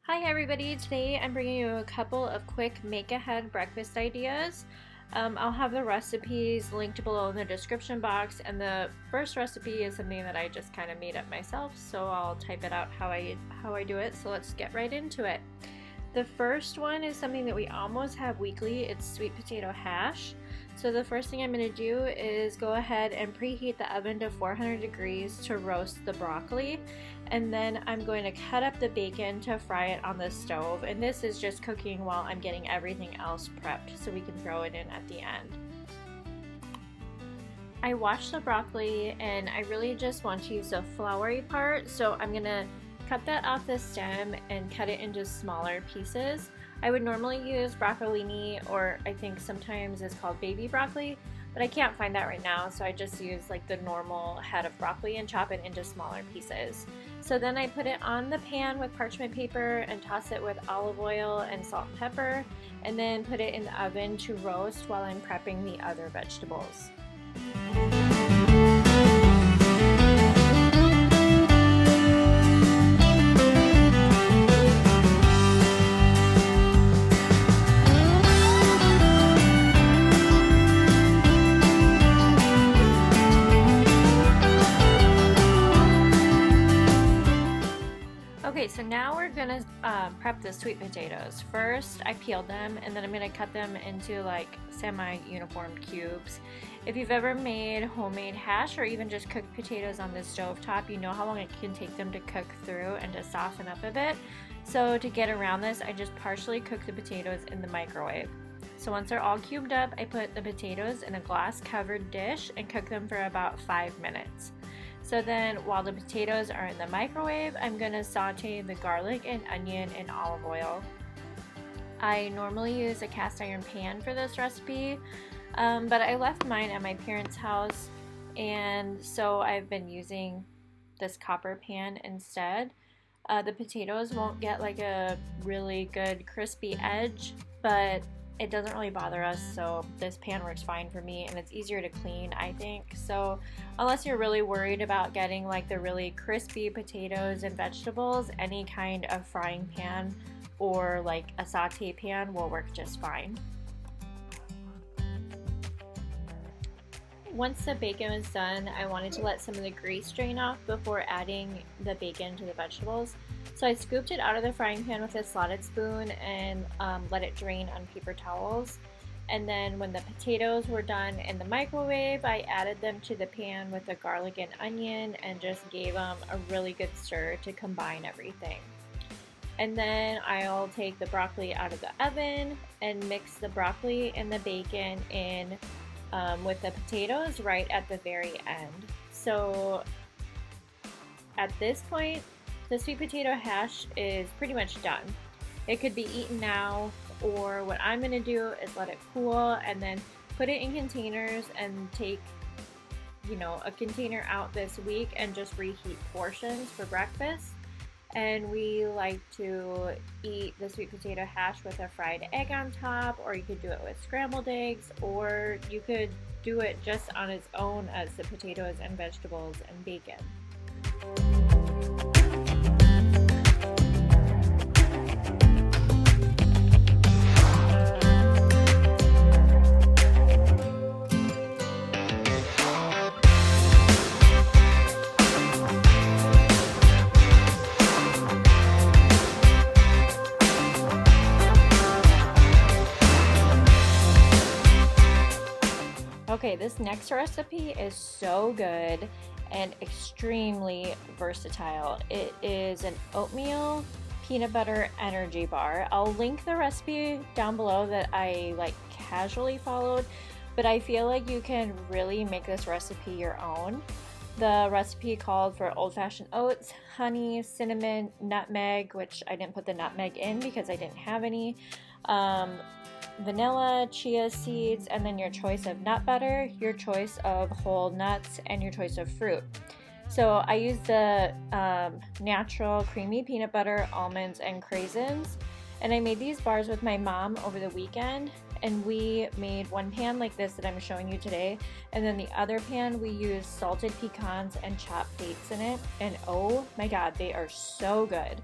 Hi everybody, today I'm bringing you a couple of quick make-ahead breakfast ideas. I'll have the recipes linked below in the description box, and the first recipe is something that I just kind of made up myself, so I'll type it out how I do it, so let's get right into it. The first one is something that we almost have weekly. It's sweet potato hash. So the first thing I'm going to do is go ahead and preheat the oven to 400 degrees to roast the broccoli, and then I'm going to cut up the bacon to fry it on the stove, and this is just cooking while I'm getting everything else prepped so we can throw it in at the end. I washed the broccoli and I really just want to use the floury part, so I'm going to cut that off the stem and cut it into smaller pieces. I would normally use broccolini, or I think sometimes it's called baby broccoli, but I can't find that right now, so I just use like the normal head of broccoli and chop it into smaller pieces. So then I put it on the pan with parchment paper and toss it with olive oil and salt and pepper, and then put it in the oven to roast while I'm prepping the other vegetables. Okay, so now we're gonna prep the sweet potatoes. First, I peeled them, and then I'm gonna cut them into like semi-uniform cubes. If you've ever made homemade hash or even just cooked potatoes on the stovetop, you know how long it can take them to cook through and to soften up a bit. So to get around this, I just partially cook the potatoes in the microwave. So once they're all cubed up, I put the potatoes in a glass covered dish and cook them for about 5 minutes. So then while the potatoes are in the microwave, I'm going to saute the garlic and onion in olive oil. I normally use a cast iron pan for this recipe, but I left mine at my parents' house, and so I've been using this copper pan instead. The potatoes won't get like a really good crispy edge, but it doesn't really bother us, so this pan works fine for me, and it's easier to clean, I think. So unless you're really worried about getting like the really crispy potatoes and vegetables, any kind of frying pan or like a saute pan will work just fine. Once the bacon was done, I wanted to let some of the grease drain off before adding the bacon to the vegetables. So I scooped it out of the frying pan with a slotted spoon and let it drain on paper towels. And then when the potatoes were done in the microwave, I added them to the pan with the garlic and onion and just gave them a really good stir to combine everything. And then I'll take the broccoli out of the oven and mix the broccoli and the bacon in with the potatoes right at the very end. So at this point, the sweet potato hash is pretty much done. It could be eaten now, or what I'm going to do is let it cool and then put it in containers and take, a container out this week and just reheat portions for breakfast. And we like to eat the sweet potato hash with a fried egg on top, or you could do it with scrambled eggs, or you could do it just on its own as the potatoes and vegetables and bacon. Okay, this next recipe is so good and extremely versatile. It is an oatmeal peanut butter energy bar. I'll link the recipe down below that I casually followed, but I feel like you can really make this recipe your own. The recipe called for old-fashioned oats, honey, cinnamon, nutmeg, which I didn't put the nutmeg in because I didn't have any, vanilla, chia seeds, and then your choice of nut butter, your choice of whole nuts, and your choice of fruit. So I used the natural creamy peanut butter, almonds, and craisins, and I made these bars with my mom over the weekend, and we made one pan like this that I'm showing you today, and then the other pan we used salted pecans and chopped dates in it, and oh my god, they are so good.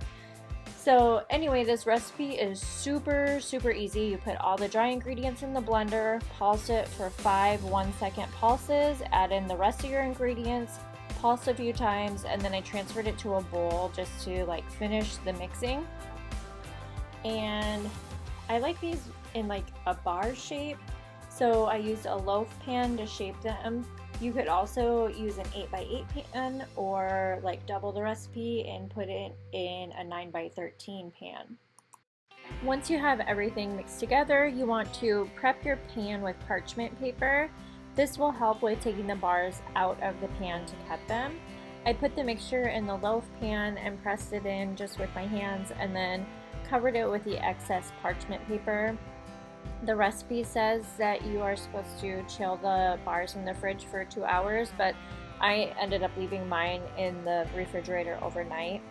So anyway, this recipe is super easy. You put all the dry ingredients in the blender, pulse it for 5 1-second pulses, add in the rest of your ingredients, pulse a few times, and then I transferred it to a bowl just to like finish the mixing. And I like these in like a bar shape, so I used a loaf pan to shape them. You could also use an 8x8 pan or like double the recipe and put it in a 9x13 pan. Once you have everything mixed together, you want to prep your pan with parchment paper. This will help with taking the bars out of the pan to cut them. I put the mixture in the loaf pan and pressed it in just with my hands and then covered it with the excess parchment paper. The recipe says that you are supposed to chill the bars in the fridge for 2 hours, but I ended up leaving mine in the refrigerator overnight.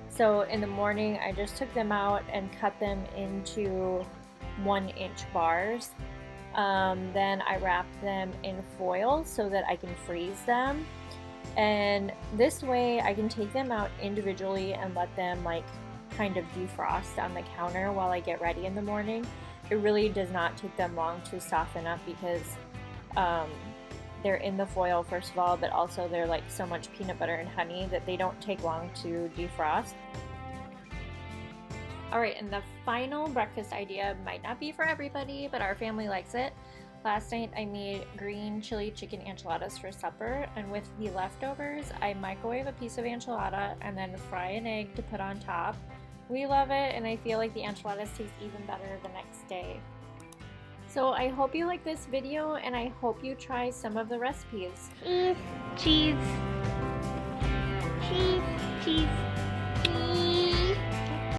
So in the morning, I just took them out and cut them into 1-inch bars. Then I wrapped them in foil so that I can freeze them. And this way I can take them out individually and let them like kind of defrost on the counter while I get ready in the morning. It really does not take them long to soften up because they're in the foil first of all, but also they're like so much peanut butter and honey that they don't take long to defrost. Alright, and the final breakfast idea might not be for everybody, but our family likes it. Last night I made green chili chicken enchiladas for supper, and with the leftovers I microwave a piece of enchilada and then fry an egg to put on top. We love it, and I feel like the enchiladas taste even better the next day. So I hope you like this video, and I hope you try some of the recipes. Cheese, cheese, cheese, cheese.